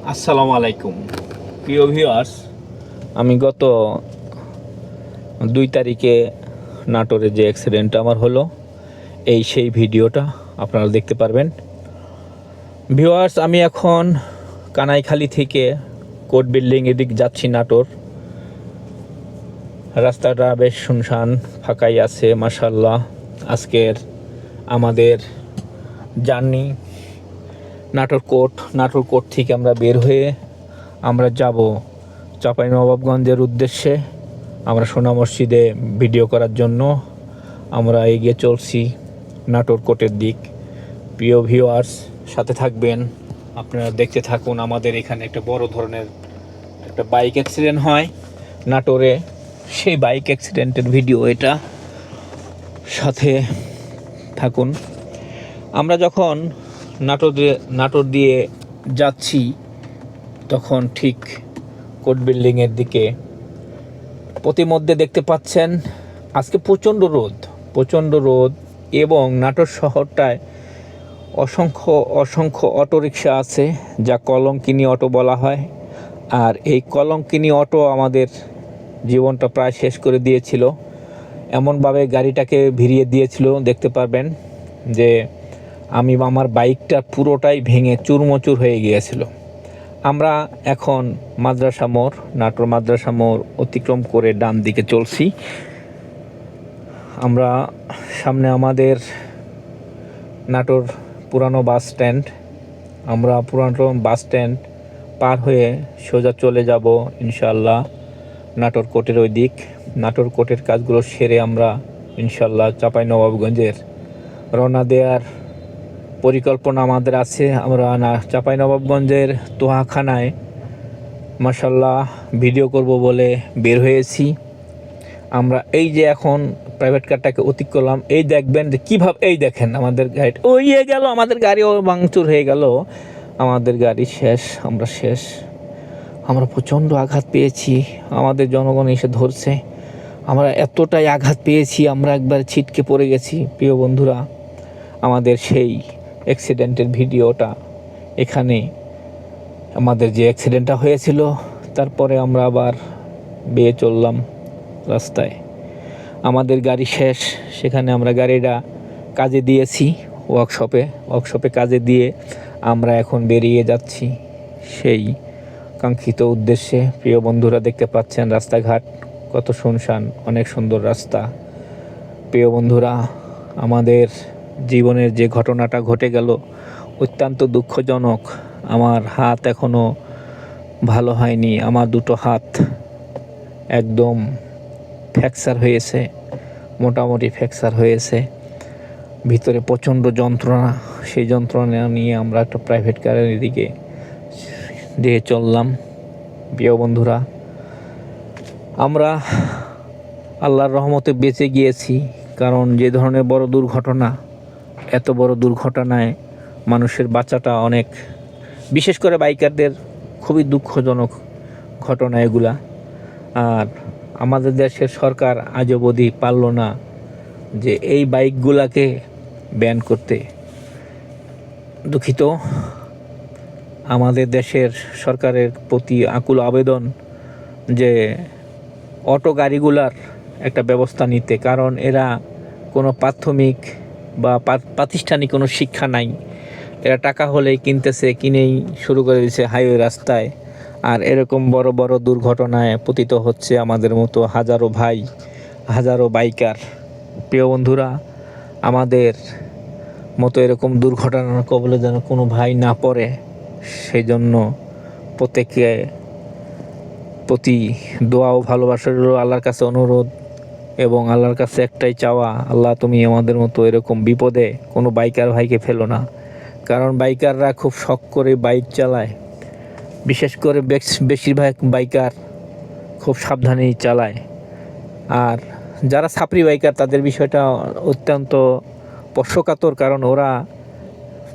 আসসালামু আলাইকুম প্রিয় ভিউয়ার্স। আমি গত 2 তারিখে নাটোরে যে অ্যাক্সিডেন্টটা আমার হলো, সেই ভিডিওটা আপনারা দেখতে পারবেন। ভিউয়ার্স, আমি এখন কানাইখালী থেকে কোর্ট বিল্ডিং এদিক যাচ্ছি নাটোর। রাস্তাটা বেশ শুনশান, ফাঁকাই আছে মাশাআল্লাহ। আজকের আমাদের জার্নি নাটোর কোর্ট থেকে আমরা বের হয়ে আমরা যাব চাঁপাইনবাবগঞ্জের উদ্দেশ্যে। আমরা সোনা মসজিদে ভিডিও করার জন্য আমরা এগিয়ে চলছি নাটোর কোর্টের দিক। প্রিয় ভিউয়ার্স, সাথে থাকবেন, আপনারা দেখতে থাকুন। আমাদের এখানে একটা বড় ধরনের একটা বাইক অ্যাক্সিডেন্ট হয় নাটোরে, সেই বাইক অ্যাক্সিডেন্টের ভিডিও এটা, সাথে থাকুন। আমরা যখন নাটোর দিয়ে যাচ্ছি তখন ঠিক কোর্ট বিল্ডিংয়ের দিকে প্রতিমধ্যে দেখতে পাচ্ছেন আজকে প্রচণ্ড রোদ এবং নাটোর শহরটায় অসংখ্য অটোরিকশা আছে, যা কলঙ্কিনী অটো বলা হয়। আর এই কলঙ্কিনী অটো আমাদের জীবনটা প্রায় শেষ করে দিয়েছিল, এমনভাবে গাড়িটাকে ভিড়িয়ে দিয়েছিল। দেখতে পারবেন যে আমার বাইকটা পুরোটাই ভেঙে চুরমচুর হয়ে গিয়েছিল। আমরা এখন নাটোর মাদ্রাসা মোড় অতিক্রম করে ডান দিকে চলছি। আমরা সামনে আমাদের নাটোর পুরানো বাস স্ট্যান্ড। আমরা পুরানো বাস স্ট্যান্ড পার হয়ে সোজা চলে যাব ইনশাআল্লাহ নাটোর কোর্টের ওই দিক। নাটোর কোর্টের কাজগুলো সেরে আমরা ইনশাআল্লাহ চাঁপাইনবাবগঞ্জের রওনা দেওয়ার পরিকল্পনা আমাদের আছে। আমরা চাঁপাইনবাবগঞ্জের তোহাখানায় মাশাআল্লাহ ভিডিও করব বলে বের হয়েছি। আমরা এই যে এখন প্রাইভেট কারটাকে অতিক্রম করলাম, এই দেখবেন যে কীভাবে, এই দেখেন আমাদের গাড়ি গেল, আমাদের গাড়িও ভাঙচুর হয়ে গেল, আমাদের গাড়ি শেষ, আমরা শেষ। আমরা প্রচণ্ড আঘাত পেয়েছি, আমাদের জনগণ এসে ধরছে। আমরা এতটাই আঘাত পেয়েছি, আমরা একবার ছিটকে পড়ে গেছি। প্রিয় বন্ধুরা, আমাদের সেই অ্যাক্সিডেন্টের ভিডিওটা এখানে, আমাদের যে অ্যাক্সিডেন্টটা হয়েছিল তারপরে আমরা আবার বেয়ে চললাম রাস্তায়। আমাদের গাড়ি শেষ, সেখানে আমরা গাড়িটা কাজে দিয়েছি ওয়ার্কশপে কাজে দিয়ে আমরা এখন বেরিয়ে যাচ্ছি সেই কাঙ্ক্ষিত উদ্দেশ্যে। প্রিয় বন্ধুরা, দেখতে পাচ্ছেন রাস্তাঘাট কত শুনশান, অনেক সুন্দর রাস্তা। প্রিয় বন্ধুরা, আমাদের জীবনের যে ঘটনাটা ঘটে গেল অত্যন্ত দুঃখজনক। আমার হাত এখনও ভালো হয়নি, আমার দুটো হাত একদম ফ্র্যাকচার হয়েছে, মোটামুটি ফ্র্যাকচার হয়েছে, ভিতরে প্রচণ্ড যন্ত্রণা। সেই যন্ত্রণা নিয়ে আমরা একটা প্রাইভেট কারের দিকে দিয়ে চললাম। প্রিয় বন্ধুরা, আমরা আল্লাহর রহমতে বেঁচে গিয়েছি, কারণ যে ধরনের বড় দুর্ঘটনা, এত বড় দুর্ঘটনায় মানুষের বাঁচাটা অনেক, বিশেষ করে বাইকারদের খুবই দুঃখজনক ঘটনা এগুলা। আর আমাদের দেশের সরকার আজ অবধি পারল না যে এই বাইকগুলাকে ব্যান করতে। দুঃখিত, আমাদের দেশের সরকারের প্রতি আকুল আবেদন যে অটো গাড়িগুলার একটা ব্যবস্থা নিতে, কারণ এরা কোনো প্রাথমিক বা প্রাতিষ্ঠানিক কোনো শিক্ষা নাই। এরা টাকা হলেই কিনেই শুরু করে দিচ্ছে হাইওয়ে রাস্তায়। আর এরকম বড় বড় দুর্ঘটনায় পতিত হচ্ছে আমাদের মতো হাজারো বাইকার। প্রিয় বন্ধুরা, আমাদের মতো এরকম দুর্ঘটনার কবলে যেন কোনো ভাই না পড়ে, সেই জন্য প্রত্যেকে প্রতি দোয়া ও ভালোবাসা রইল, আল্লাহর কাছে অনুরোধ এবং আল্লাহর কাছে একটাই চাওয়া, আল্লাহ তুমি আমাদের মতো এরকম বিপদে কোনো বাইকার ভাইকে ফেলো না। কারণ বাইকাররা খুব শখ করে বাইক চালায়, বিশেষ করে বেশিরভাগ বাইকার খুব সাবধানেই চালায়। আর যারা ছাপরি বাইকার তাদের বিষয়টা অত্যন্ত স্পর্শকাতর, কারণ ওরা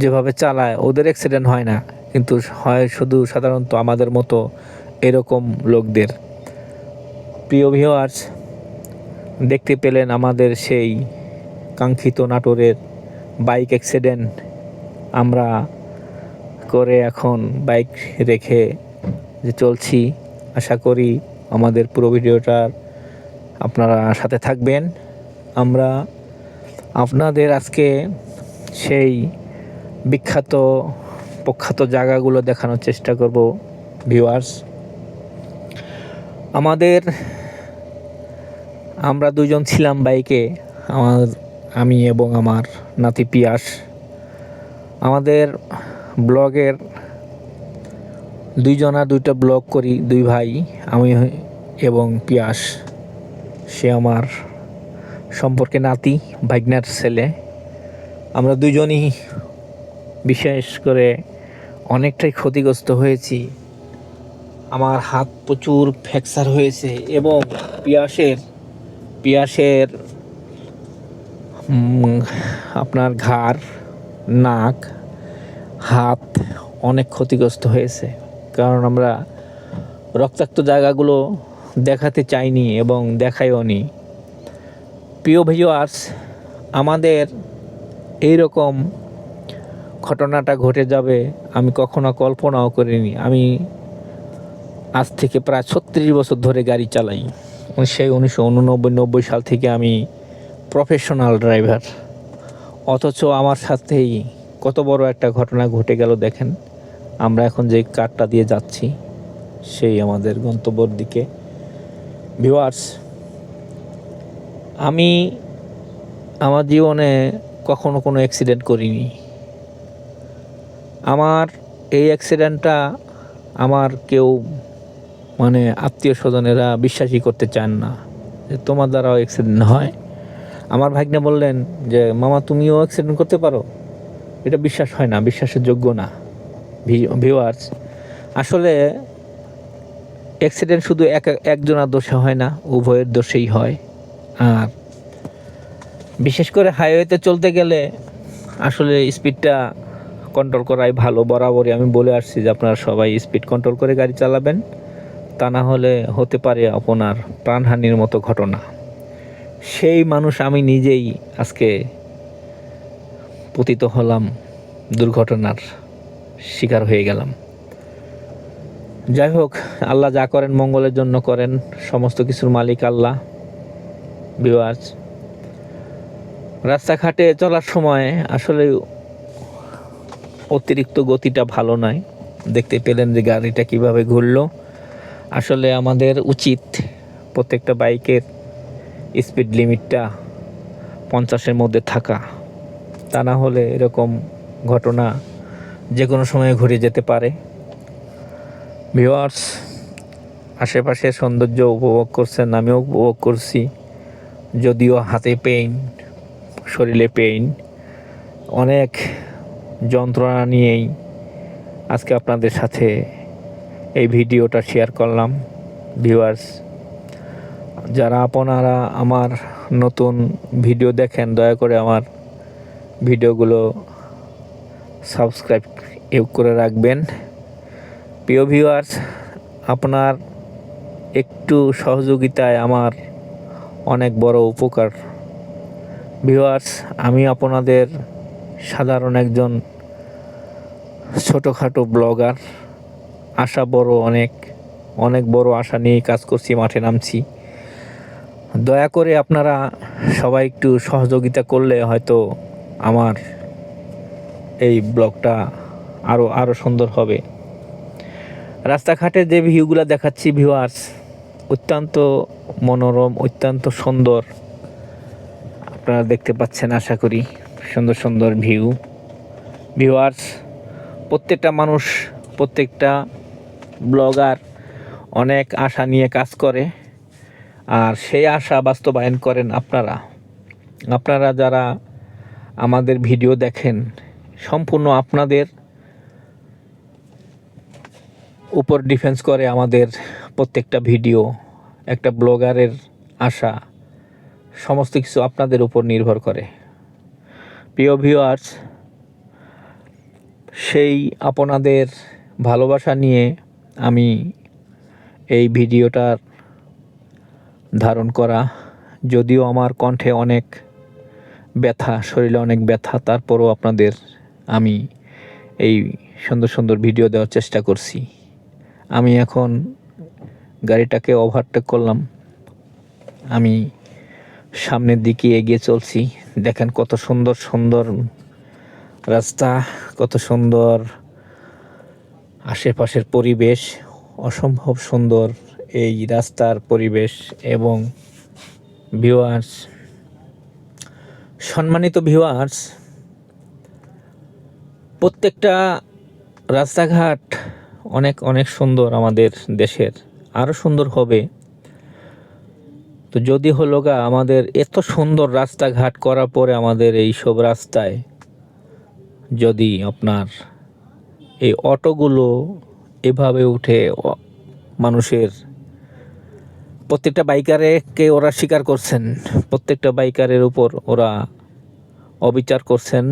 যেভাবে চালায় ওদের অ্যাক্সিডেন্ট হয় না, কিন্তু হয় শুধু সাধারণত আমাদের মতো এরকম লোকদের। প্রিয় ভিউয়ার্স, দেখতে পেলেন আমাদের সেই কাঙ্ক্ষিত নাটোরের বাইক অ্যাক্সিডেন্ট। আমরা করে এখন বাইক রেখে যে চলছি। আশা করি আমাদের পুরো ভিডিওটার আপনারা সাথে থাকবেন। আমরা আপনাদের আজকে সেই বিখ্যাত প্রখ্যাত জায়গাগুলো দেখানোর চেষ্টা করব ভিউয়ার্স। আমরা দুজন ছিলাম বাইকে, আমি এবং আমার নাতি পিয়াস। আমাদের ব্লগের দুইটা ব্লগ করি, দুই ভাই, আমি এবং পিয়াস। সে আমার সম্পর্কে নাতি, ভাগ্নার ছেলে। আমরা দুজনই বিশেষ করে অনেকটাই ক্ষতিগ্রস্ত হয়েছি। আমার হাত প্রচুর ফ্র্যাকচার হয়েছে এবং পিয়াসের আপনার ঘাড়, নাক, হাত অনেক ক্ষতিগ্রস্ত হয়েছে, কারণ আমরা রক্তাক্ত জায়গাগুলো দেখাতে চাইনি এবং দেখাইও নি। প্রিয় ভিউয়ার্স, আমাদের এইরকম ঘটনাটা ঘটে যাবে আমি কখনো কল্পনাও করিনি। আমি আজ থেকে প্রায় 36 বছর ধরে গাড়ি চালাই। সেই 1989 সাল থেকে আমি প্রফেশনাল ড্রাইভার, অথচ আমার সাথেই কত বড় একটা ঘটনা ঘটে গেল দেখেন। আমরা এখন যে কারটা দিয়ে যাচ্ছি সেই আমাদের গন্তব্যের দিকে। ভিউয়ার্স, আমি আমার জীবনে কখনো কোনো অ্যাক্সিডেন্ট করিনি। আমার এই অ্যাক্সিডেন্টটা আমার কেউ আত্মীয় স্বজনেরা বিশ্বাসই করতে চান না যে তোমার দ্বারাও অ্যাক্সিডেন্ট হয়। আমার ভাগ্নে বললেন যে মামা তুমিও অ্যাক্সিডেন্ট করতে পারো, এটা বিশ্বাস হয় না, বিশ্বাসের যোগ্য না। ভিউয়ার্স, আসলে অ্যাক্সিডেন্ট শুধু একজনের দোষে হয় না, উভয়ের দোষেই হয়। আর বিশেষ করে হাইওয়েতে চলতে গেলে আসলে স্পিডটা কন্ট্রোল করাই ভালো। বরাবরই আমি বলে আসছি যে আপনারা সবাই স্পিড কন্ট্রোল করে গাড়ি চালাবেন, তা না হলে হতে পারে আপনার প্রাণহানির মতো ঘটনা। সেই মানুষ আমি নিজেই আজকে পতিত হলাম, দুর্ঘটনার শিকার হয়ে গেলাম। যাই হোক, আল্লাহ যা করেন মঙ্গলের জন্য করেন, সমস্ত কিছুর মালিক আল্লাহ। ভিউয়ার্স, রাস্তাঘাটে চলার সময় আসলে অতিরিক্ত গতিটা ভালো নয়। দেখতে পেলেন যে গাড়িটা কিভাবে ঘুরলো। আসলে আমাদের উচিত প্রত্যেকটা বাইকের স্পিড লিমিটটা 50-এর মধ্যে থাকা, তা না হলে এরকম ঘটনা যে কোনো সময় ঘটে যেতে পারে। ভিউয়ার্স, আশেপাশের সৌন্দর্য উপভোগ করছেন, আমিও উপভোগ করছি। যদিও হাতে পেইন, শরীরে পেইন, অনেক যন্ত্রণা নিয়েই আজকে আপনাদের সাথে এই ভিডিওটা শেয়ার করলাম। ভিউয়ার্স, যারা আপনারা আমার নতুন ভিডিও দেখেন, দয়া করে আমার ভিডিওগুলো সাবস্ক্রাইব করে রাখবেন। প্রিয় ভিউয়ার্স, আপনার একটু সহযোগিতায় আমার অনেক বড় উপকার। ভিউয়ার্স, আমি আপনাদের সাধারণ একজন ছোটোখাটো ব্লগার। আশা অনেক বড় আশা নিয়ে কাজ করছি, মাঠে নামছি। দয়া করে আপনারা সবাই একটু সহযোগিতা করলে হয়তো আমার এই ব্লগটা আরও সুন্দর হবে। রাস্তাঘাটে যে ভিউগুলো দেখাচ্ছি ভিউয়ার্স, অত্যন্ত মনোরম, অত্যন্ত সুন্দর। আপনারা দেখতে পাচ্ছেন আশা করি, সুন্দর সুন্দর ভিউ। ভিউয়ার্স, প্রত্যেকটা মানুষ, প্রত্যেকটা ব্লগার অনেক আশা নিয়ে কাজ করে, আর সেই আশা বাস্তবায়ন করেন আপনারা যারা আমাদের ভিডিও দেখেন। সম্পূর্ণ আপনাদের উপর ডিফেন্স করে আমাদের প্রত্যেকটা ভিডিও। একটা ব্লগারের আশা, সমস্ত কিছু আপনাদের উপর নির্ভর করে। প্রিয় ভিউয়ার্স, সেই আপনাদের ভালোবাসা নিয়ে আমি এই ভিডিওটার ধারণ করা। যদিও আমার কণ্ঠে অনেক ব্যথা, শরীরে অনেক ব্যথা, তারপরও আপনাদের আমি এই সুন্দর সুন্দর ভিডিও দেওয়ার চেষ্টা করছি। আমি এখন গাড়িটাকে ওভারটেক করলাম, আমি সামনের দিকে এগিয়ে চলছি। দেখেন কত সুন্দর সুন্দর রাস্তা, কত সুন্দর আশেপাশের পরিবেশ, অসম্ভব সুন্দর এই রাস্তার পরিবেশ। এবং ভিউয়ার্স, সম্মানিত ভিউয়ার্স, প্রত্যেকটা রাস্তাঘাট অনেক অনেক সুন্দর, আমাদের দেশের আরও সুন্দর হবে। তো যদি হলো আমাদের এত সুন্দর রাস্তাঘাট করার পরে আমাদের এই সব রাস্তায় যদি আপনার এই অটোগুলো এভাবে উঠে মানুষের, প্রত্যেকটা বাইকারকে ওরা স্বীকার করছেন, প্রত্যেকটা বাইকারের উপর ওরা অবিচার করছেন।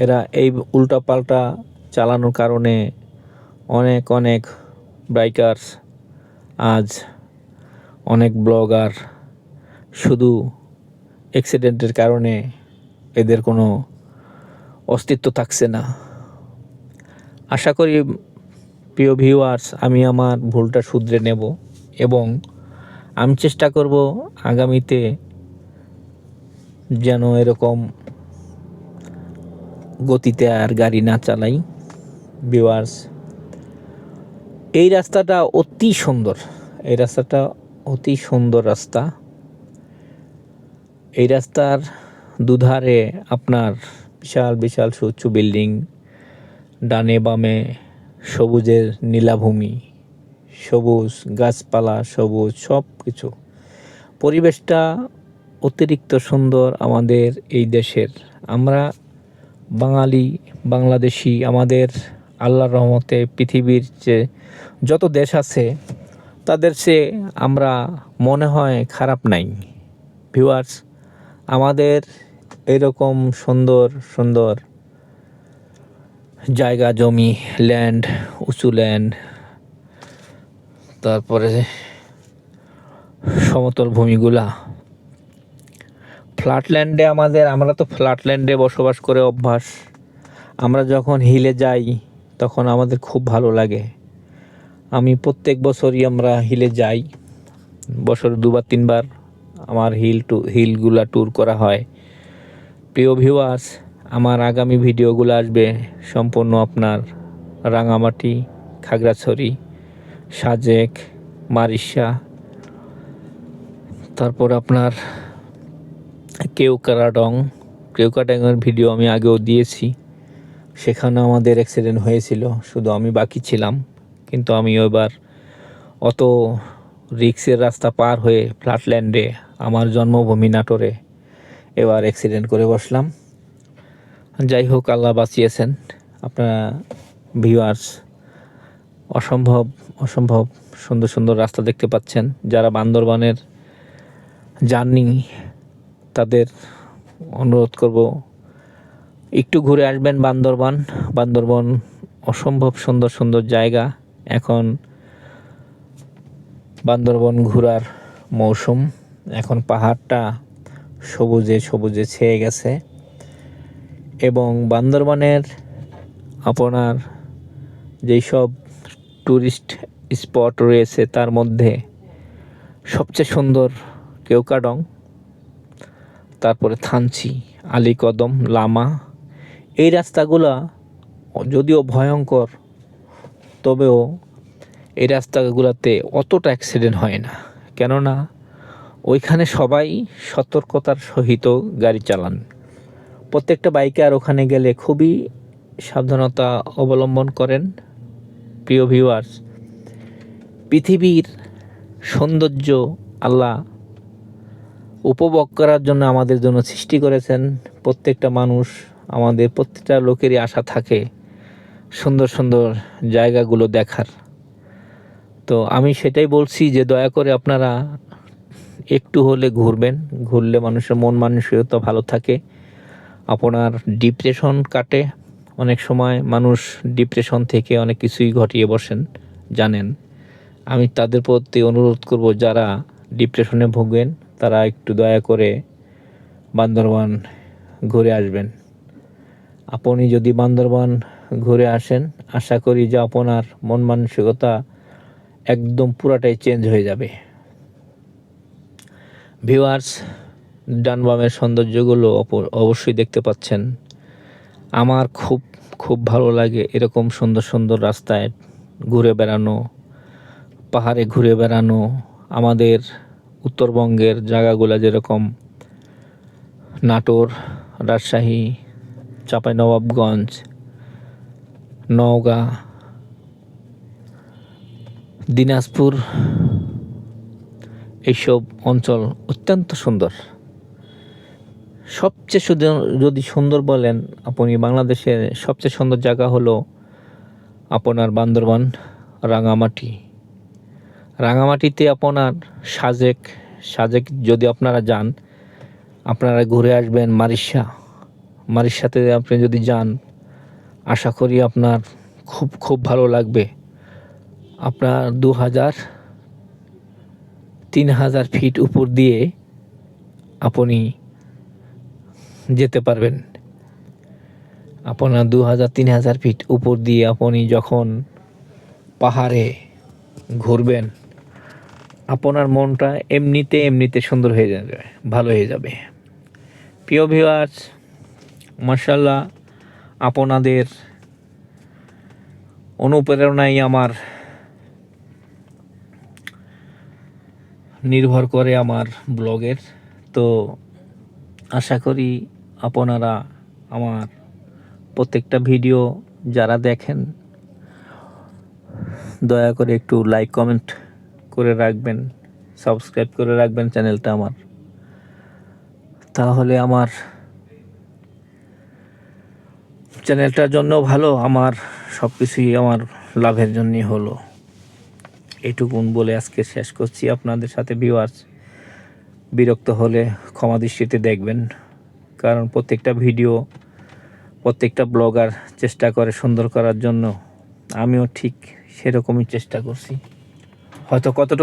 এরা এই উল্টাপাল্টা চালানোর কারণে অনেক অনেক বাইকার, আজ অনেক ব্লগার শুধু অ্যাক্সিডেন্টের কারণে এদের কোনো অস্তিত্ব থাকছে না। আশা করি প্রিয় ভিউয়ার্স, আমি আমার ভুলটা শুধরে নেব এবং আমি চেষ্টা করব আগামীতে যেন এরকম গতিতে আর গাড়ি না চালাই। ভিউয়ার্স, এই রাস্তাটা অতি সুন্দর, এই রাস্তাটা অতি সুন্দর রাস্তা। এই রাস্তার দুধারে আপনার বিশাল বিশাল উঁচু বিল্ডিং, ডানে বামে সবুজের নীলাভূমি, সবুজ গাছপালা, সবুজ সব কিছু, পরিবেশটা অতিরিক্ত সুন্দর আমাদের এই দেশের। আমরা বাঙালি, বাংলাদেশি, আমাদের আল্লাহর রহমতে পৃথিবীর যে যত দেশ আছে তাদের চেয়ে আমরা মনে হয় খারাপ নাই। ভিউয়ার্স, আমাদের এরকম সুন্দর সুন্দর জায়গা জমি, ল্যান্ড, উঁচু ল্যান্ড, তারপরে সমতল ভূমিগুলা, ফ্ল্যাট ল্যান্ডে আমরা তো ফ্ল্যাট ল্যান্ডে বসবাস করে অভ্যাস। আমরা যখন হিলে যাই তখন আমাদের খুব ভালো লাগে। আমি প্রত্যেক বছরই আমরা হিলে যাই, বছরে 2-3 বার আমার হিলগুলা ট্যুর করা হয়। প্রিয় ভিউয়ার্স, আমার আগামী ভিডিওগুলো আসবে সম্পূর্ণ আপনার রাঙামাটি, খাগড়াছড়ি, সাজেক, মারিশা, তারপর আপনার কেওক্রাডংয়ের ভিডিও আমি আগেও দিয়েছি। সেখানে আমাদের অ্যাক্সিডেন্ট হয়েছিল, শুধু আমি বাকি ছিলাম। কিন্তু আমি এবার অত রিক্সের রাস্তা পার হয়ে ফ্ল্যাটল্যান্ডে, আমার জন্মভূমি নাটোরে, এবার অ্যাক্সিডেন্ট করে বসলাম। যাই হোক, আল্লাহ বাঁচিয়েছেন। আপনারা ভিউয়ার্স, অসম্ভব অসম্ভব সুন্দর সুন্দর রাস্তা দেখতে পাচ্ছেন। যারা বান্দরবানের জার্নি, তাদের অনুরোধ করব একটু ঘুরে আসবেন বান্দরবান অসম্ভব সুন্দর সুন্দর জায়গা। এখন বান্দরবান ঘোরার মৌসুম, এখন পাহাড়টা সবুজে সবুজে ছেয়ে গেছে। এবং বান্দরবানের আপনার যেই সব ট্যুরিস্ট স্পট রয়েছে তার মধ্যে সবচেয়ে সুন্দর কেওক্রাডং, তারপরে থানচি, আলীকদম, লামা। এই রাস্তাগুলা যদিও ভয়ঙ্কর, তবেও এই রাস্তাগুলোতে অতটা অ্যাক্সিডেন্ট হয় না, কেননা ওইখানে সবাই সতর্কতার সহিত গাড়ি চালান। প্রত্যেকটা বাইকার ওখানে গেলে খুবই সাবধানতা অবলম্বন করেন। প্রিয় ভিউয়ার্স, পৃথিবীর সৌন্দর্য আল্লাহ উপভোগ করার জন্য আমাদের জন্য সৃষ্টি করেছেন। প্রত্যেকটা মানুষ, আমাদের প্রত্যেকটা লোকেরই আশা থাকে সুন্দর সুন্দর জায়গাগুলো দেখার। তো আমি সেটাই বলছি যে দয়া করে আপনারা একটু হলে ঘুরবেন, ঘুরলে মানুষের মন মানসিকতা ভালো থাকে, আপনার ডিপ্রেশন কাটে। অনেক সময় মানুষ ডিপ্রেশন থেকে অনেক কিছুই ঘটিয়ে বসেন, জানেন। আমি তাদের প্রতি অনুরোধ করব, যারা ডিপ্রেশনে ভোগেন তারা একটু দয়া করে বান্দরবান ঘুরে আসবেন। আপনি যদি বান্দরবান ঘুরে আসেন। আশা করি যে আপনার মন মানসিকতা একদম পুরাটাই চেঞ্জ হয়ে যাবে। ভিউয়ার্স, ডান বামের সৌন্দর্যগুলো অবশ্যই দেখতে পাচ্ছেন। আমার খুব খুব ভালো লাগে এরকম সুন্দর সুন্দর রাস্তায় ঘুরে বেড়ানো, পাহাড়ে ঘুরে বেড়ানো। আমাদের উত্তরবঙ্গের জায়গাগুলো যেরকম নাটোর, রাজশাহী, চাঁপাইনবাবগঞ্জ, নওগাঁ, দিনাজপুর, এইসব অঞ্চল অত্যন্ত সুন্দর। সবচেয়ে যদি সুন্দর বলেন আপনি, বাংলাদেশের সবচেয়ে সুন্দর জায়গা হলো আপনার বান্দরবান, রাঙামাটি। রাঙামাটিতে আপনার সাজেক যদি আপনারা যান, আপনারা ঘুরে আসবেন। মারিশাতে আপনি যদি যান, আশা করি আপনার খুব খুব ভালো লাগবে। আপনার 2000-3000 ফিট উপর দিয়ে আপনি যেতে পারবেন। আপনার 2000-3000 ফিট উপর দিয়ে আপনি যখন পাহাড়ে ঘুরবেন, আপনার মনটা এমনিতে সুন্দর হয়ে যাবে, ভালো হয়ে যাবে। প্রিয় ভিউয়ার্স, মাশাআল্লাহ, আপনাদের অনুপ্রেরণাই আমার নির্ভর করে আমার ব্লগের। তো আশা করি আপনারা আমার প্রত্যেকটা ভিডিও যারা দেখেন, দয়া করে একটু লাইক কমেন্ট করে রাখবেন, সাবস্ক্রাইব করে রাখবেন চ্যানেলটা আমার। তাহলে আমার চ্যানেলটার জন্য ভালো, আমার সব কিছুই আমার লাভের জন্যই হলো। এটুকুন বলে আজকে শেষ করছি আপনাদের সাথে। ভিউয়ার্স, বিরক্ত হলে ক্ষমা দৃষ্টিতে দেখবেন, কারণ প্রত্যেকটা ব্লগার চেষ্টা করে সুন্দর করার জন্য। আমিও ঠিক সেরকমই চেষ্টা করছি, হয়তো কতটুকু